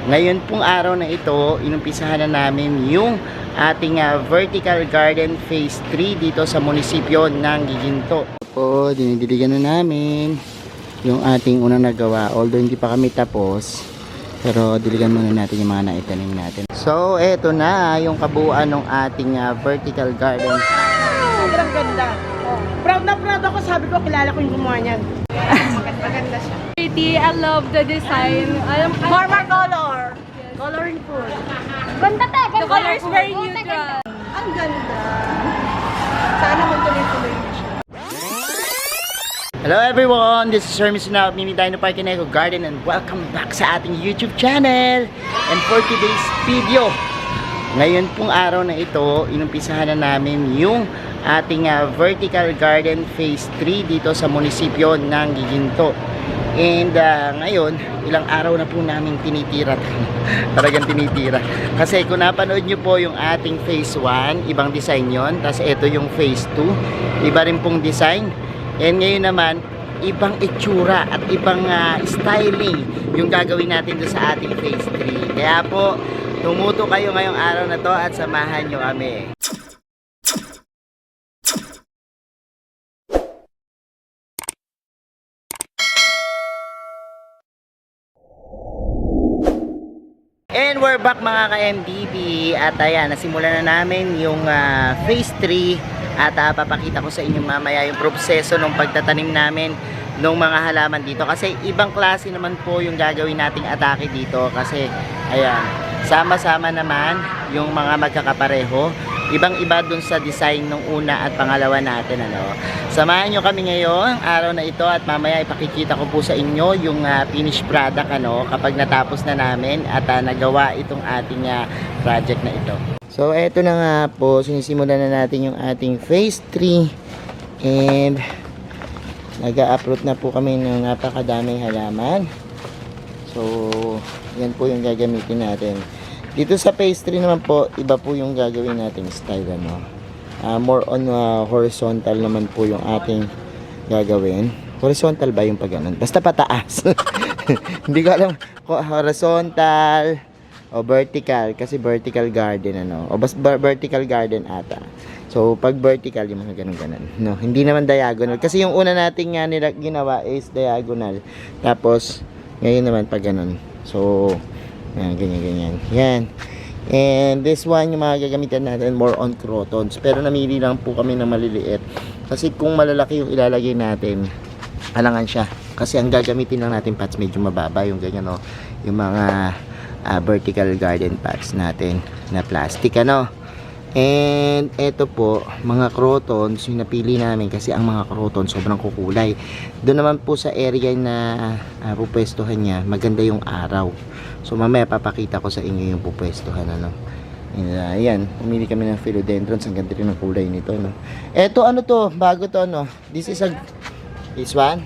Ngayon pong araw na ito, inumpisahan na namin yung ating vertical garden phase 3 dito sa munisipyo ng Giginto. Po, dinidiligan na namin yung ating unang nagawa. Although hindi pa kami tapos, pero diligan muna natin yung mga naitanim natin. So, eto na yung kabuuan ng ating vertical garden. Sobrang ganda. Oh. Proud na proud ako. Sabi ko, kilala ko yung gumawa niyan. Maganda siya. Pretty. I love the design. More color. Colorful. Ganda ta. The color is very neutral. Ang ganda. Sana magtuloy-tuloy na siya. Hello everyone, this is Sir Mr. Mini Dino Park and Eco Garden and welcome back sa ating YouTube channel. And for today's video, ngayon pong araw na ito, inumpisahan na namin yung ating vertical garden phase 3 dito sa munisipyo ng Giginto. And ngayon, ilang araw na po namin tinitira. Talagang tinitira. Kasi kung napanood nyo po yung ating phase 1, ibang design yon. Tapos ito yung phase 2, iba rin pong design. And ngayon naman, ibang itsura at ibang styling yung gagawin natin doon sa ating phase 3. Kaya po, tumuto kayo ngayong araw na to at samahan nyo kami. And we're back mga ka-MDB. At ayan, nasimulan na namin yung phase 3. At papakita ko sa inyo mamaya yung proseso ng pagtatanim namin ng mga halaman dito. Kasi ibang klase naman po yung gagawin nating atake dito. Kasi ayan, sama-sama naman yung mga magkakapareho. Ibang-iba dun sa design ng una at pangalawa natin. Samahan nyo kami ngayon, araw na ito. At mamaya ipakikita ko po sa inyo yung finished product kapag natapos na namin at nagawa itong ating project na ito. So, eto na nga po, sinisimulan na natin yung ating phase 3 and nag-a-uproot na po kami ng napakadaming halaman. So, yan po yung gagamitin natin. Dito sa phase 3 naman po, iba po yung gagawin nating style. More on horizontal naman po yung ating gagawin. Horizontal ba yung pag-anon? Basta pataas. Hindi ko alam kung horizontal o vertical, kasi vertical garden o vertical garden ata. So pag vertical yung mga ganun hindi naman diagonal, kasi yung una nating ginawa is diagonal, tapos ngayon naman pag ganun. So ganyan yan. And this one, yung mga gagamitan natin more on crotons, pero namili lang po kami ng maliliit kasi kung malalaki yung ilalagay natin, alangan siya, kasi ang gagamitin lang natin pots medyo mababa, yung ganyan yung mga vertical garden pots natin na plastic and eto po mga crotons yung napili namin, kasi ang mga crotons sobrang kukulay. Doon naman po sa area na pupwestuhan niya, maganda yung araw. So mamaya papakita ko sa inyo yung pupwestuhan ayan, pumili kami ng philodendrons, ang ganda rin ng kulay nito eto to, bago to this one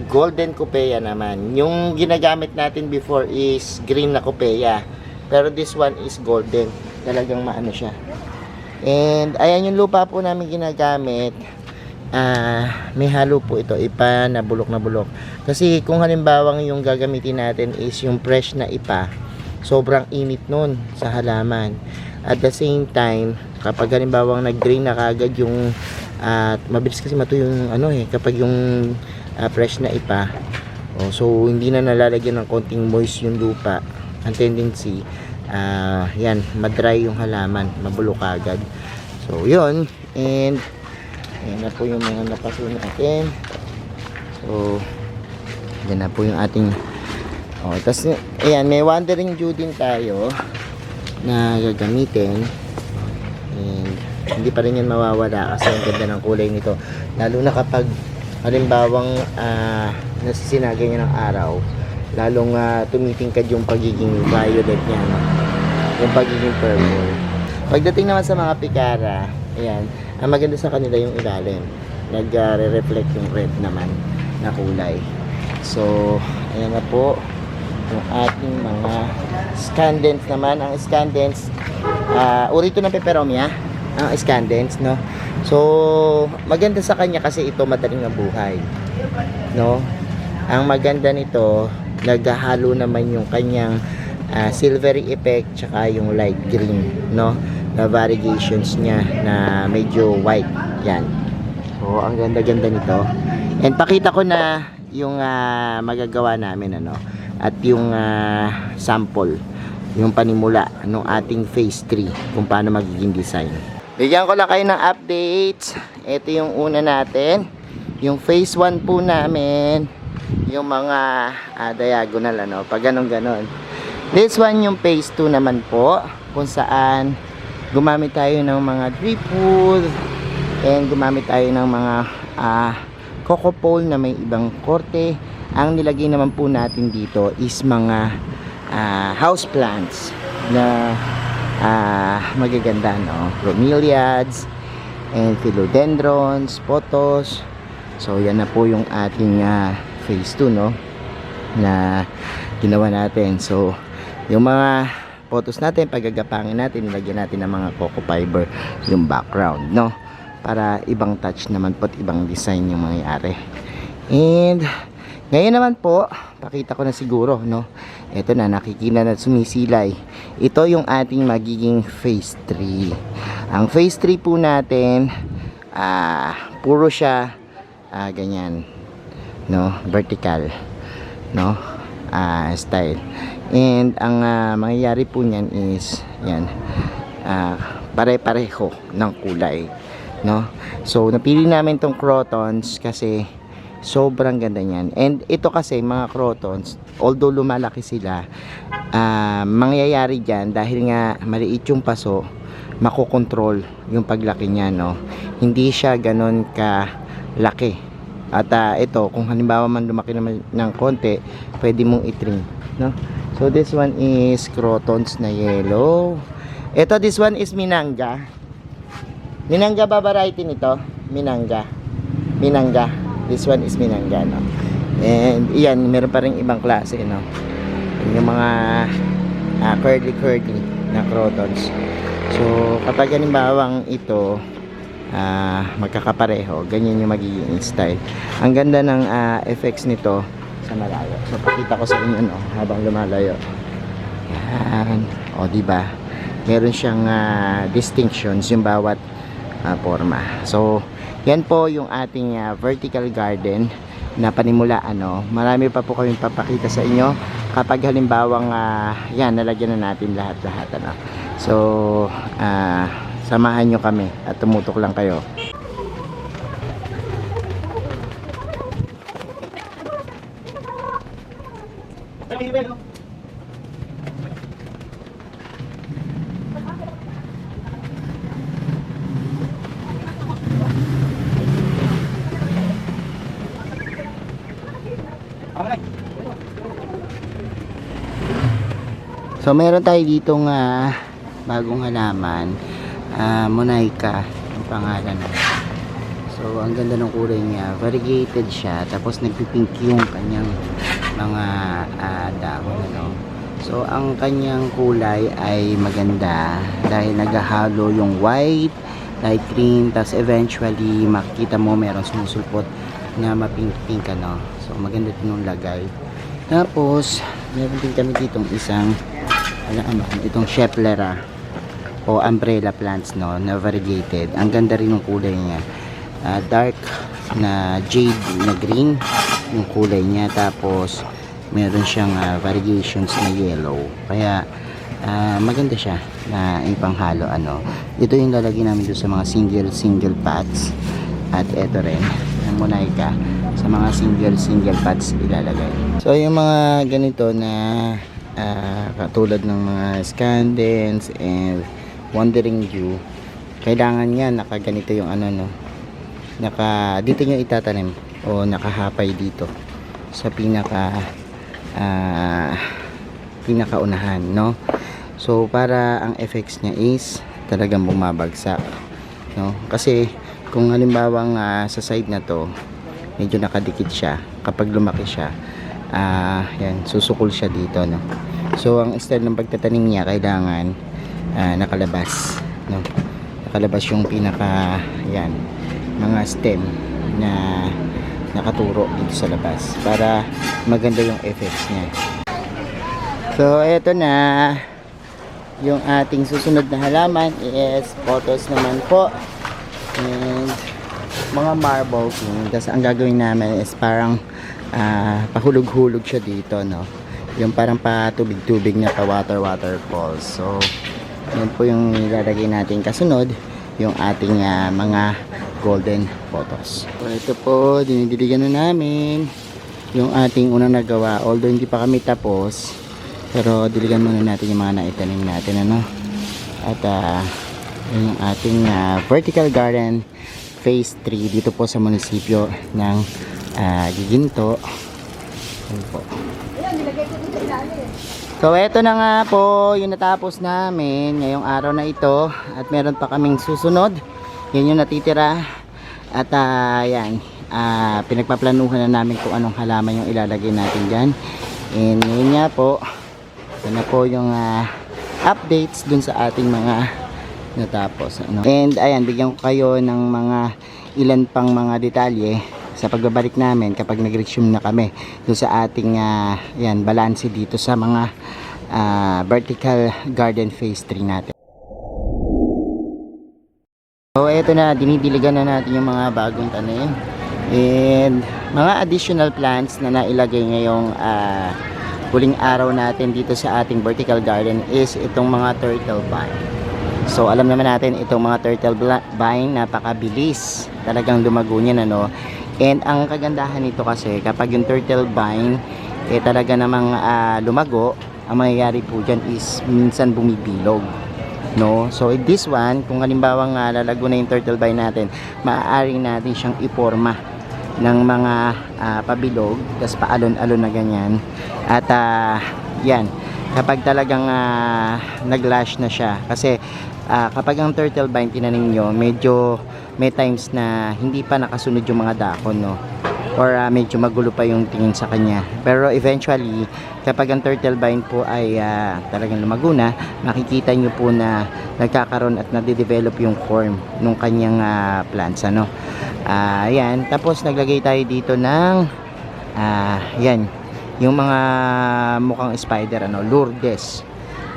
golden Copea naman. Yung ginagamit natin before is green na Copea, pero this one is golden. Talagang maano siya. And ayan yung lupa po namin ginagamit. May halo po ito, ipa na bulok na bulok. Kasi kung halimbawang yung gagamitin natin is yung fresh na ipa, sobrang init nun sa halaman. At the same time, kapag halimbawang nag-drain na kagad yung mabilis kasi matuyo yung kapag yung fresh na ipa, so hindi na nalalagyan ng konting moist yung lupa, ang tendency yan, madry yung halaman, mabulok agad. So yun, and yan na po yung mga napaso natin. So yan na po yung ating tas ayan, may wandering dew din tayo na gagamitin, and hindi pa rin yan mawawala kasi ang ganda ng kulay nito, lalo na kapag halimbawang nasisinagay niya ng araw, lalong tumitingkad yung pagiging violet niya, yung pagiging purple. Pagdating naman sa mga pikara, ayan, ang maganda sa kanila yung ilalim, nagre-reflect yung red naman na kulay. So ayan na po yung ating mga scandents naman. Ang scandents, uri ito ng peperomia, ang scandents So maganda sa kanya kasi ito madaling mabuhay Ang maganda nito, naghahalo naman yung kanyang silvery effect tsaka yung light green, no, na variegations niya na medyo white. Yan. So ang ganda-ganda nito. And pakita ko na yung magagawa namin, ano, at yung sample, yung panimula ng ating phase 3 kung paano magiging design. Bigyan ko lang kayo ng updates. Ito yung una natin, yung phase 1 po namin, yung mga diagonal, ano, pag ganon. This one yung phase 2 naman po, kung saan gumamit tayo ng mga drip wood and gumamit tayo ng mga coco pole na may ibang korte. Ang nilagay naman po natin dito is mga house plants na magaganda, no? Bromeliads and philodendrons, pothos. So yan na po yung ating phase 2, no, na ginawa natin. So yung mga photos natin, pagagapangin natin, nilagyan natin ng mga coco fiber yung background, no, para ibang touch naman po at ibang design yung mangyayari. And ngayon naman po, pakita ko na siguro, no, ito na, nakikita na sumisilay. Ito yung ating magiging phase 3. Ang phase 3 po natin, puro siya ganyan, no, vertical, no, style. And ang mangyayari po niyan is yan, pare-pareho ng kulay, no. So napili namin tong crotons kasi sobrang ganda niyan. And ito kasi mga crotons, although lumalaki sila, mangyayari diyan dahil nga maliit yung paso, makokontrol yung paglaki niya, no. Hindi siya ganon ka laki. At ito, kung halimbawa man lumaki naman ng konti, pwede mong i-trim, no. So this one is crotons na yellow. Ito, this one is minanga. Minanga ba variety nito? Minanga. This one is minanga, no. And iyan, meron pa rin ibang klase, no. Yung mga curly na crotons. So kapag halimbawang ito magkakapareho, ganyan yung magiging style. Ang ganda ng effects nito sa malayo. So pakita ko sa inyo, no, habang lumalayo. Yan. O diba? Meron siyang distinctions yung bawat forma. So yan po yung ating vertical garden na panimulaan, no. Marami pa po kaming papakita sa inyo kapag halimbawang yan, nalagyan na natin lahat-lahat, ano. So samahan nyo kami at tumutok lang kayo. So meron tayo ditong bagong halaman, Monaika ang pangalan. So ang ganda ng kulay niya, variegated siya, tapos nagpipink yung kanyang mga dahon, ano. So ang kanyang kulay ay maganda dahil naghahalo yung white, light green, tapos eventually makikita mo meron sumusulpot na mapink-pink, ano. So maganda din yung lagay. Tapos meron din kami ditong isang itong Schefflera o umbrella plants, no, na variegated. Ang ganda rin ng kulay niya, dark na jade na green yung kulay niya, tapos meron siyang variations na yellow, kaya maganda siya na ipanghalo, ano. Ito yung lalagyan namin doon sa mga single pots, at ito rin ang Monaika sa mga single pots ilalagay. So yung mga ganito na katulad ng mga scandens and wandering dew, kailangan niya nakaganito yung ano, no, dito nyo itatanim o nakahapay dito sa pinakaunahan, no. So para ang effects niya is talagang bumabagsak, no, kasi kung halimbawang sa side na to medyo nakadikit siya, kapag lumaki siya yan, susukol siya dito, no. So ang style ng pagtatanim niya kailangan nakalabas, no, nakalabas yung pinaka yan mga stem na nakaturo dito sa labas para maganda yung effects niya. So eto na yung ating susunod na halaman is photos naman po and mga marble king. Tapos ang gagawin namin is parang pahulog-hulog siya dito, no? Yung parang patubig-tubig na pa waterfalls. So yan po yung ilalagay natin kasunod, yung ating mga golden photos. So ito po, dinidiligan na namin yung ating unang nagawa. Although hindi pa kami tapos, pero diligan muna natin yung mga naitanim natin, ano? At yun yung ating vertical garden phase 3 dito po sa munisipyo ng Giginto. Yun po. So eto na nga po yung natapos namin ngayong araw na ito, at meron pa kaming susunod. Yan yung natitira, at yan, pinagpaplanuhan na namin kung anong halaman yung ilalagay natin dyan. And ngayon nga po, yan na po yung updates dun sa ating mga natapos, ano. And ayan, bigyan ko kayo ng mga ilan pang mga detalye sa pagbabalik namin kapag nag-resume na kami dun sa ating yan, balanse dito sa mga vertical garden phase 3 natin. So eto na, dinidiligan na natin yung mga bagong tanim and mga additional plants na nailagay ngayong huling araw natin dito sa ating vertical garden is itong mga turtle vine. So alam naman natin itong mga turtle vine, napakabilis talagang lumago niyan, ano. And ang kagandahan nito kasi kapag yung turtle vine talaga namang lumago, ang mangyayari po dyan is minsan bumibilog, no? So this one, kung halimbawa lalago na yung turtle vine natin, maaari natin siyang iporma ng mga pabilog, tas paalon-alon na ganyan. At yan, kapag talagang naglash na siya, kasi kapag ang turtle vine tinanim nyo, medyo may times na hindi pa nakasunod yung mga dahon, no? Or medyo magulo pa yung tingin sa kanya. Pero eventually, kapag ang turtle vine po ay talagang lumago na, makikita nyo po na nagkakaroon at nade-develop yung form ng kanyang plants, ano. Yan, tapos naglagay tayo dito ng yan, yung mga mukhang spider, ano, Lourdes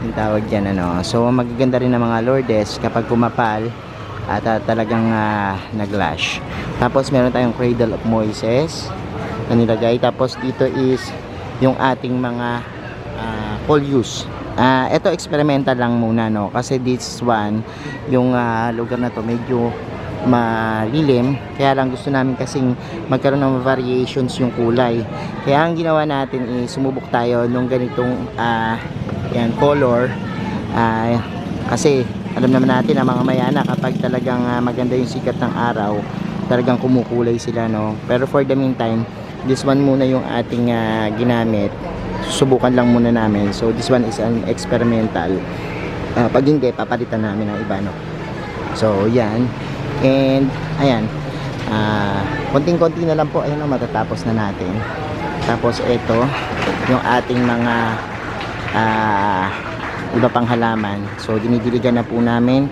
yung tawag dyan, ano. So magaganda rin ng mga Lourdes kapag kumapal at talagang naglash. Tapos meron tayong Cradle of Moises na nilagay. Tapos dito is yung ating mga Coleus. Ito experimental lang muna, no, kasi this one, yung lugar na to medyo malilim, kaya lang gusto namin kasing magkaroon ng variations yung kulay. Kaya ang ginawa natin is sumubok tayo nung ganitong yan, color, kasi alam naman natin ang mga mayana kapag talagang maganda yung sikat ng araw, talagang kumukulay sila, no. Pero for the meantime, this one muna yung ating ginamit. Susubukan lang muna namin. So this one is an experimental. Pag hindi, papalitan namin ng iba, no. So yan. And ayan, konting-konti na lang po. Ayan, matatapos na natin. Tapos ito yung ating mga iba pang halaman. So dinidiligan na po namin,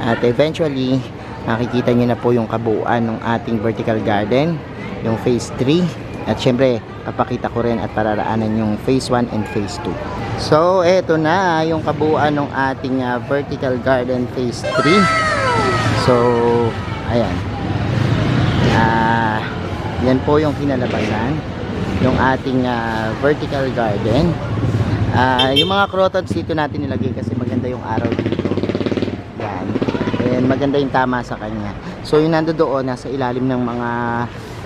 at eventually makikita nyo na po yung kabuuan ng ating vertical garden, yung phase 3, at syempre papakita ko rin at pararaanan yung phase 1 and phase 2. So eto na yung kabuuan ng ating vertical garden phase 3. So ayan, yan po yung kinalabasan yung ating vertical garden. Yung mga crotons dito natin nilagay kasi maganda yung araw dito. Yan. And maganda yung tama sa kanya. So yung nando doon, nasa ilalim ng mga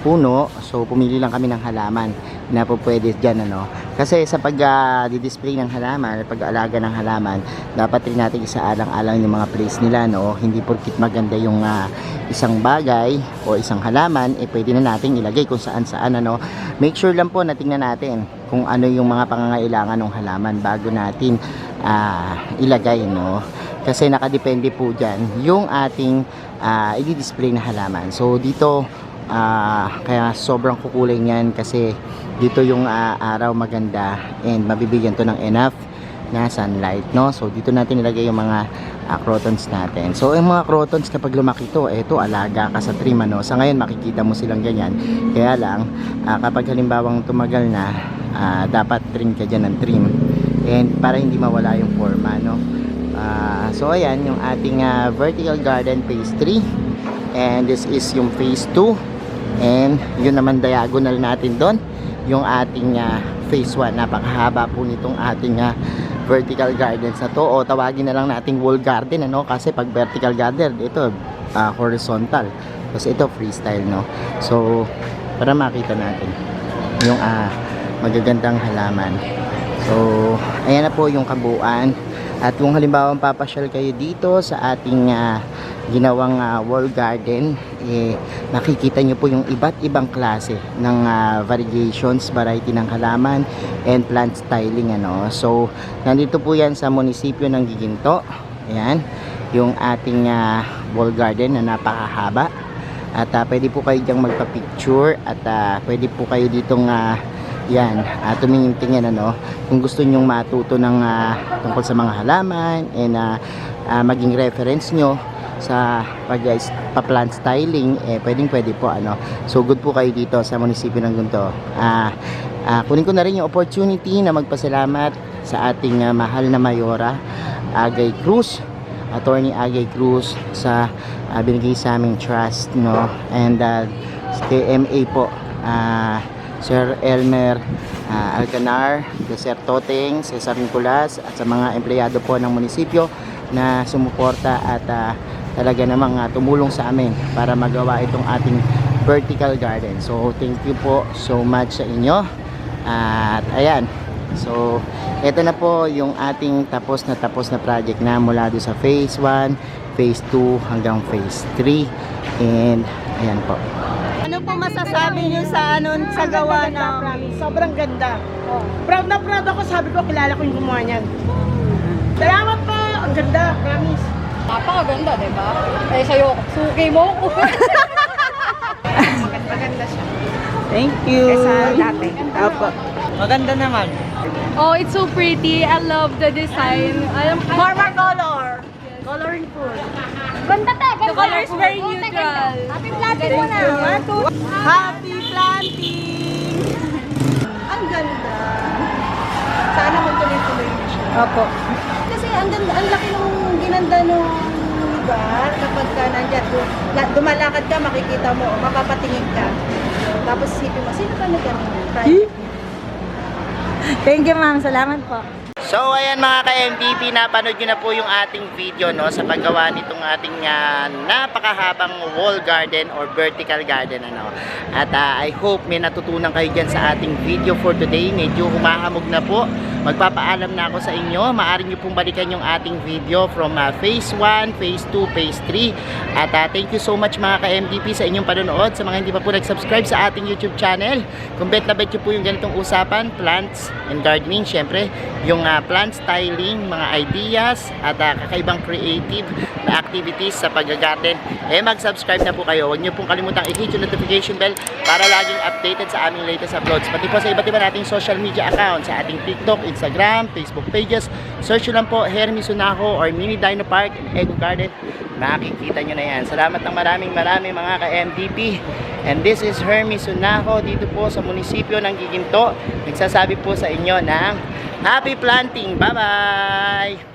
puno. So pumili lang kami ng halaman na po pwede dyan, ano. Kasi sa pag-display ng halaman, pag-aalaga ng halaman, dapat rin natin isaalang-alang yung mga place nila, no. Hindi porkit maganda yung isang bagay o isang halaman, pwede na natin ilagay kung saan-saan, ano. Make sure lang po na tingnan natin kung ano yung mga pangangailangan ng halaman bago natin ilagay, no. Kasi nakadepende po dyan yung ating i-display na halaman. So dito, kaya sobrang kukulay niyan kasi dito yung araw maganda and mabibigyan to ng enough na sunlight, no? So dito natin nilagay yung mga crotons natin. So yung mga crotons kapag lumaki to, eto alaga ka sa trim, ano? Sa ngayon makikita mo silang ganyan. Kaya lang kapag halimbawang tumagal na, dapat trim ka dyan ng trim. And para hindi mawala yung forma, no? So ayan yung ating vertical garden phase 3. And this is yung phase 2. And yun naman diagonal natin doon, yung ating phase 1. Napakahaba po nitong ating vertical gardens na to, o tawagin na lang nating wall garden, ano? Kasi pag vertical garden, ito horizontal, kasi ito freestyle, no? So para makita natin yung magagandang halaman. So ayan na po yung kabuuan. At kung halimbawa papasyal kayo dito sa ating ginawang wall garden, makikita nyo po yung iba't ibang klase ng variations, variety ng halaman and plant styling, ano. So nandito po yan sa munisipyo ng Giginto. Ayan yung ating wall garden na napakahaba. At pwede po kayo dyang magpa-picture, at pwede po kayo ditong tumingin-tingin, ano, kung gusto nyong matuto ng tungkol sa mga halaman and maging reference nyo sa pag-plant styling, pwede po, ano. So good po kayo dito sa munisipyo ng Gunto. Kunin ko na rin yung opportunity na magpasalamat sa ating mahal na Mayora Agay Cruz, Attorney Agay Cruz, sa binigay sa aming trust, no. And KMA po, Sir Elmer Alcanar, Sir Toteng, Cesar Nicolas, at sa mga empleyado po ng munisipyo na sumuporta at talaga namang tumulong sa amin para magawa itong ating vertical garden. So thank you po so much sa inyo. At ayan, so ito na po yung ating tapos na project na mula doon sa phase 1, phase 2 hanggang phase 3. And ayan po. Ano po masasabi niyo sa sa gawa ng... Sobrang ganda. Proud na proud ako. Sabi ko, kilala ko yung gumawa niyan. Salamat po. Ang ganda. Promise. Napakaganda, di ba? Eh, sa'yo, suki mo ko. Maganda siya. Thank you. Kesa dati. Opo. Maganda naman. Oh, it's so pretty. I love the design. More color. Coloring food. Ganda ta, ganda. The color is very Ganda, neutral. ganda. Happy planting mo na. Happy planting! Ang ganda. Sana magtuloy-tuloy na siya. Opo. Kasi ang ganda, ang laki ng ginanda ng lugar kapag ka nandiyan, dumalakad ka, makikita mo, mapapatingin ka. Tapos isipin mo, sino ka nag-project? Thank you, ma'am. Salamat po. So ayan mga ka-MVP, napanood nyo na po yung ating video, no, sa paggawa nitong ating napakahabang wall garden or vertical garden, ano. At I hope may natutunan kayo dyan sa ating video for today. Medyo humahamog na po. Magpapaalam na ako sa inyo. Maaari nyo pong balikan yung ating video from phase 1, phase 2, phase 3. At thank you so much mga ka-MVP sa inyong panonood. Sa mga hindi pa po nag-subscribe sa ating YouTube channel, kung bet na bet nyo po yung ganitong usapan, plants and gardening, syempre yung plant styling, mga ideas at kakaibang creative na activities sa pag-garden, mag-subscribe na po kayo. Huwag nyo pong kalimutang i-hit yung notification bell para laging updated sa aming latest uploads. Pati po sa iba't iba nating social media accounts, sa ating TikTok, Instagram, Facebook pages. Search nyo lang po Hermy Sunajo or Mini Dino Park and Eco Garden. Makikita nyo na yan. Salamat ng maraming mga ka-MVP. And this is Hermy Sunajo dito po sa munisipyo ng Giginto. Nagsasabi po sa inyo ng happy planting. Bye-bye!